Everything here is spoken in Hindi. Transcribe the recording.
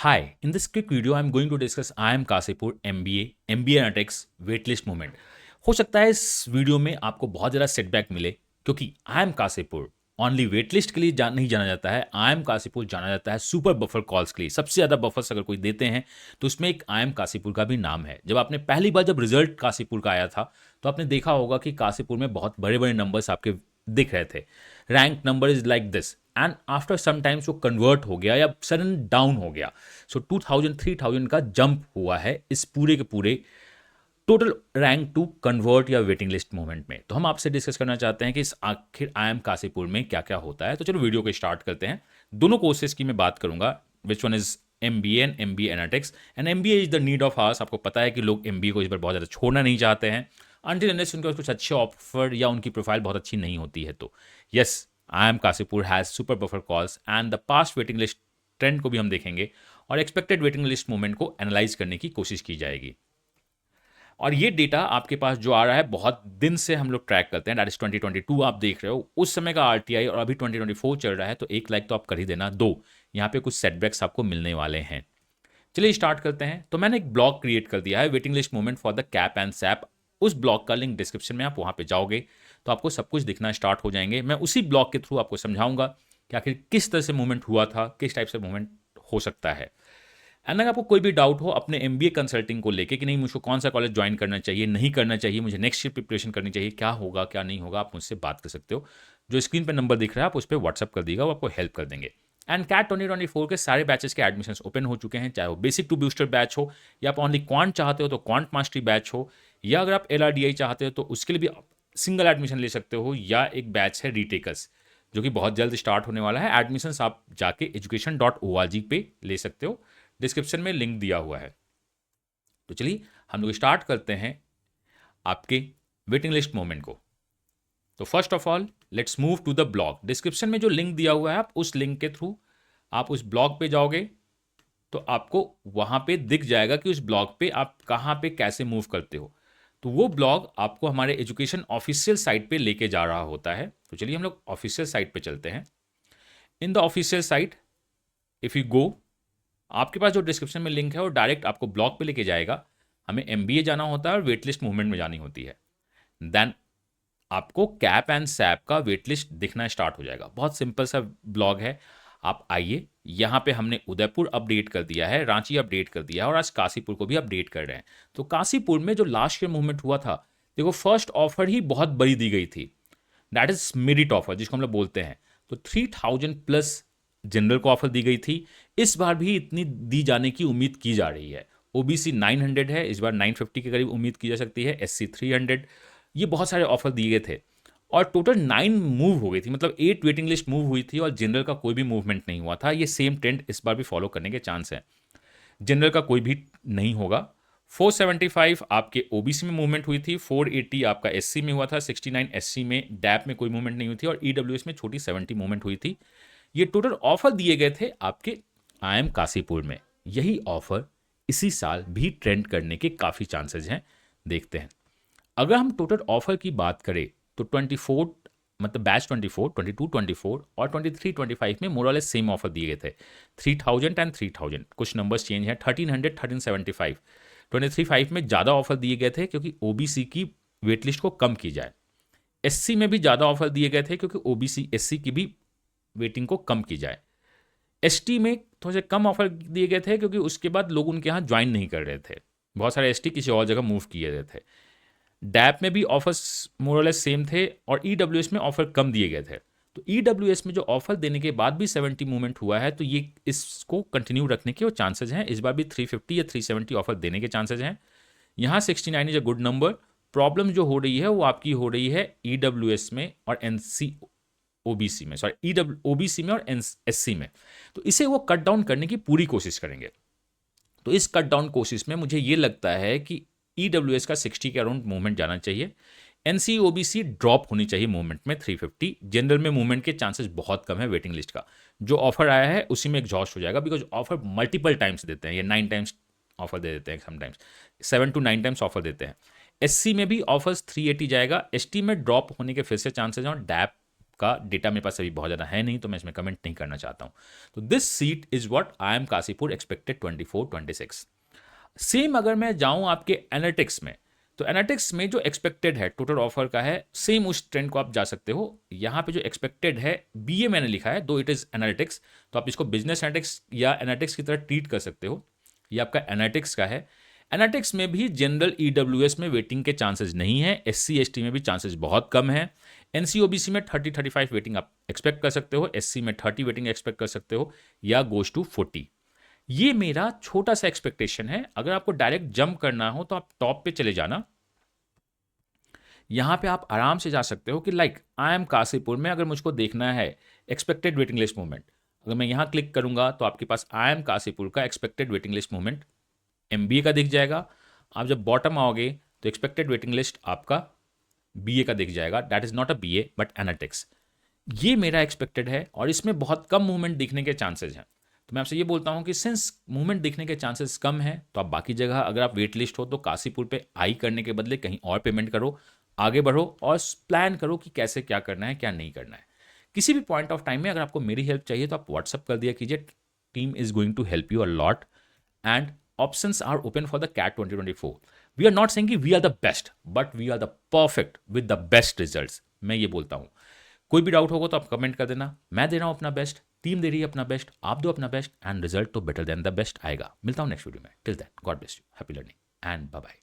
Hi, in this quick video, I'm going to discuss IIM Kashipur MBA analytics wait list movement. हो सकता है इस वीडियो में आपको बहुत ज़्यादा सेटबैक मिले क्योंकि IIM Kashipur only wait list के लिए नहीं जाना जाता है। IIM काशीपुर जाना जाता है सुपर बफर कॉल्स के लिए। सबसे ज़्यादा बफर्स अगर कोई देते हैं तो उसमें एक IIM काशीपुर का भी नाम है। जब आपने पहली बार जब रिजल्ट काशीपुर का आया था तो आपने देखा होगा कि काशीपुर में बहुत बड़े बड़े नंबर्स आपके दिख रहे थे। Rank number is like this and after some times वो कन्वर्ट हो गया या सडन डाउन हो गया। सो 2000 3000 का जंप हुआ है इस पूरे के पूरे टोटल रैंक टू कन्वर्ट या वेटिंग लिस्ट मूवमेंट में। तो हम आपसे डिस्कस करना चाहते हैं कि इस आखिर IIM काशीपुर में क्या क्या होता है। तो चलो वीडियो को स्टार्ट करते हैं। दोनों कोर्सेज की मैं बात करूंगा, which one is MBA and MBA analytics and MBA is the need of hours. आपको पता है कि लोग MBA को इस बार बहुत ज़्यादा छोड़ना नहीं चाहते हैं अनटिल अनलेस उनके पास कुछ अच्छे ऑफर या उनकी प्रोफाइल बहुत अच्छी नहीं होती है। तो yes, IIM Kashipur has super buffer calls and the past waiting list trend को भी हम देखेंगे और एक्सपेक्टेड वेटिंग लिस्ट मूवमेंट को एनालाइज करने की कोशिश की जाएगी। और ये डेटा आपके पास जो आ रहा है बहुत दिन से हम लोग ट्रैक करते हैं, दैट इज 2022 आप देख रहे हो, उस समय का RTI और अभी 2024 चल रहा है। तो एक लाइक तो आप कर ही देना। दो, यहाँ पे कुछ सेटबैक्स आपको मिलने वाले हैं। चलिए स्टार्ट करते हैं। तो मैंने एक ब्लॉग क्रिएट कर दिया है, waiting list movement for the cap and SAP. उस ब्लॉग का लिंक डिस्क्रिप्शन में, आप वहाँ पे जाओगे तो आपको सब कुछ दिखना स्टार्ट हो जाएंगे। मैं उसी ब्लॉग के थ्रू आपको समझाऊंगा कि आखिर किस तरह से मूवमेंट हुआ था, किस टाइप से मूवमेंट हो सकता है। एंड अगर आपको कोई भी डाउट हो अपने MBA कंसल्टिंग को लेके कि नहीं मुझको कौन सा कॉलेज ज्वाइन करना चाहिए, नहीं करना चाहिए, मुझे नेक्स्ट ईयर प्रिपरेशन करनी चाहिए, क्या होगा क्या नहीं होगा, आप मुझसे बात कर सकते हो। जो स्क्रीन पर नंबर दिख रहा है आप उस पर व्हाट्सअप कर दीजिएगा, वो आपको हेल्प कर देंगे। एंड कैट 2024 के सारे बैचेस के एडमिशन ओपन हो चुके हैं, चाहे वो बेसिक टू बूस्टर बैच हो या आप ओनली क्वांट चाहते हो तो क्वांट मास्टरी बैच हो, या अगर आप LRDI चाहते हो तो उसके लिए भी सिंगल एडमिशन ले सकते हो, या एक बैच है रीटेकर्स जो कि बहुत जल्द स्टार्ट होने वाला है। एडमिशन आप जाके education.org पे ले सकते हो, डिस्क्रिप्शन में लिंक दिया हुआ है। तो चलिए हम लोग स्टार्ट करते हैं आपके वेटिंग लिस्ट मूवमेंट को। तो first of all let's move to the blog. Description में जो लिंक दिया हुआ है आप उस लिंक के थ्रू आप उस ब्लॉग पे जाओगे तो आपको वहां पे दिख जाएगा कि उस ब्लॉग पे आप कहां पे कैसे मूव करते हो। तो वो ब्लॉग आपको हमारे एजुकेशन ऑफिशियल साइट पे लेके जा रहा होता है। तो चलिए हम लोग ऑफिशियल साइट पे चलते हैं। In the official site if you go, आपके पास जो डिस्क्रिप्शन में लिंक है वो डायरेक्ट आपको ब्लॉग पे लेके जाएगा। हमें MBA जाना होता है और वेट लिस्ट मूवमेंट में जानी होती है। देन आपको कैप एंड सैप का वेट लिस्ट दिखना स्टार्ट हो जाएगा। बहुत सिंपल सा ब्लॉग है। आप आइए, यहाँ पे हमने उदयपुर अपडेट कर दिया है, रांची अपडेट कर दिया है और आज काशीपुर को भी अपडेट कर रहे हैं। तो काशीपुर में जो लास्ट ईयर मूवमेंट हुआ था, देखो फर्स्ट ऑफर ही बहुत बड़ी दी गई थी, दैट इज मेरिट ऑफर जिसको हम लोग बोलते हैं। तो 3000 प्लस जनरल को ऑफर दी गई थी। इस बार भी इतनी दी जाने की उम्मीद की जा रही है। OBC 900 है, इस बार 950 के करीब उम्मीद की जा सकती है। SC 300, ये बहुत सारे ऑफर दिए गए थे और टोटल 9 मूव हो गई थी, मतलब 8 वेटिंग लिस्ट मूव हुई थी और जनरल का कोई भी मूवमेंट नहीं हुआ था। ये सेम ट्रेंड इस बार भी फॉलो करने के चांस है। जनरल का कोई भी नहीं होगा। 475 आपके OBC में मूवमेंट हुई थी, 480 आपका SC में हुआ था, 69 SC में, डैप में कोई मूवमेंट नहीं हुई थी और EWS में छोटी 70 मूवमेंट हुई थी। ये टोटल ऑफर दिए गए थे आपके IIM काशीपुर में। यही ऑफर इसी साल भी ट्रेंड करने के काफ़ी चांसेस हैं। देखते हैं, अगर हम टोटल ऑफर की बात करें तो 24 मतलब बैच 24, 22, 24 और 23, 25 में मोरलेस सेम ऑफर दिए गए थे, 3000 एंड 3000। कुछ नंबर्स चेंज हैं, 1300, 1375। 23-5 में ज़्यादा ऑफर दिए गए थे क्योंकि OBC की वेट लिस्ट को कम की जाए। SC में भी ज़्यादा ऑफर दिए गए थे क्योंकि OBC SC की भी वेटिंग को कम की जाए। ST में थोड़े से कम ऑफर दिए गए थे क्योंकि उसके बाद लोग उनके यहाँ ज्वाइन नहीं कर रहे थे, बहुत सारे ST किसी और जगह मूव किए गए थे। डैप में भी ऑफर्स मोरलेस सेम थे और EWS में ऑफर कम दिए गए थे। तो EWS में जो ऑफर देने के बाद भी 70 मूवमेंट हुआ है, तो ये इसको कंटिन्यू रखने के वो चांसेस हैं। इस बार भी 350 या 370 ऑफर देने के चांसेस हैं। यहाँ 69 is a good number. Problem जो हो रही है वो आपकी हो रही है EWS में और OBC में, सॉरी OBC में और SC में। तो इसे वो कट डाउन करने की पूरी कोशिश करेंगे। तो इस कट डाउन कोशिश में मुझे ये लगता है कि EWS का 60 के अराउंड मूवमेंट जाना चाहिए। NC OBC ड्रॉप होनी चाहिए मूवमेंट में 350। जनरल में मूवमेंट के चांसेस बहुत कम है वेटिंग लिस्ट का। जो ऑफर आया है उसी में एग्जॉस्ट हो जाएगा बिकॉज ऑफर मल्टीपल टाइम्स देते हैं, ये 9 टाइम्स ऑफर दे देते हैं, समटाइम्स 7 to 9 टाइम्स ऑफर देते हैं। SC में भी ऑफर्स 380 जाएगा। ST में ड्रॉप होने के फिर से चांसेस हैं और डैप आपका डेटा मेरे पास अभी बहुत ज़्यादा है नहीं, तो मैं इसमें कमेंट नहीं करना चाहता हूँ। तो this seat is what IIM Kashipur expected 24-26। Same अगर मैं जाऊँ आपके एनालिटिक्स में, तो एनालिटिक्स में जो एक्सपेक्टेड है टोटल ऑफर का है, सेम उस ट्रेंड को आप जा सकते हो। यहाँ पे जो एक्सपेक्टेड है BA मैंने लिखा है, दो इट इज़ एनालिटिक्स, तो आप इसको बिजनेस एनालिटिक्स या एनालिटिक्स की तरह ट्रीट कर सकते हो। ये आपका एनालिटिक्स का है। एनालिटिक्स में भी जनरल EWS में वेटिंग के चांसेस नहीं है, SC ST में भी चांसेस बहुत कम है। NC OBC में 30-35 वेटिंग आप एक्सपेक्ट कर सकते हो, SC में 30 वेटिंग एक्सपेक्ट कर सकते हो, या गोज टू 40। ये मेरा छोटा सा एक्सपेक्टेशन है। अगर आपको डायरेक्ट जंप करना हो तो आप टॉप पे चले जाना, यहां पे आप आराम से जा सकते हो कि लाइक IIM काशीपुर में अगर मुझको देखना है एक्सपेक्टेड वेटिंग लिस्ट मूवमेंट, अगर मैं यहां क्लिक करूंगा तो आपके पास IIM काशीपुर का expected waiting list movement MBA का दिख जाएगा। आप जब बॉटम आओगे तो एक्सपेक्टेड वेटिंग लिस्ट आपका BA का दिख जाएगा। That is not a BA but analytics. ये मेरा एक्सपेक्टेड है और इसमें बहुत कम मूवमेंट दिखने के चांसेस हैं। तो मैं आपसे ये बोलता हूँ कि सिंस मूवमेंट दिखने के चांसेस कम हैं, तो आप बाकी जगह अगर आप वेट लिस्ट हो तो काशीपुर पे आई करने के बदले कहीं और पेमेंट करो, आगे बढ़ो और प्लान करो कि कैसे क्या करना है क्या नहीं करना है। किसी भी पॉइंट ऑफ टाइम में अगर आपको मेरी हेल्प चाहिए तो आप व्हाट्सअप कर दिया कीजिए। Team is going to help you a lot and options are open for the CAT 2024। We are not saying कि we are the best, but we are the perfect with the best results. मैं ये बोलता हूँ। कोई भी डाउट होगा तो आप कमेंट कर देना। मैं दे रहा हूं अपना बेस्ट, टीम दे रही है अपना बेस्ट, आप दो अपना बेस्ट एंड रिजल्ट तो बेटर देन द बेस्ट आएगा। मिलता हूं नेक्स्ट वीडियो में। Till then God bless you, happy learning and bye bye.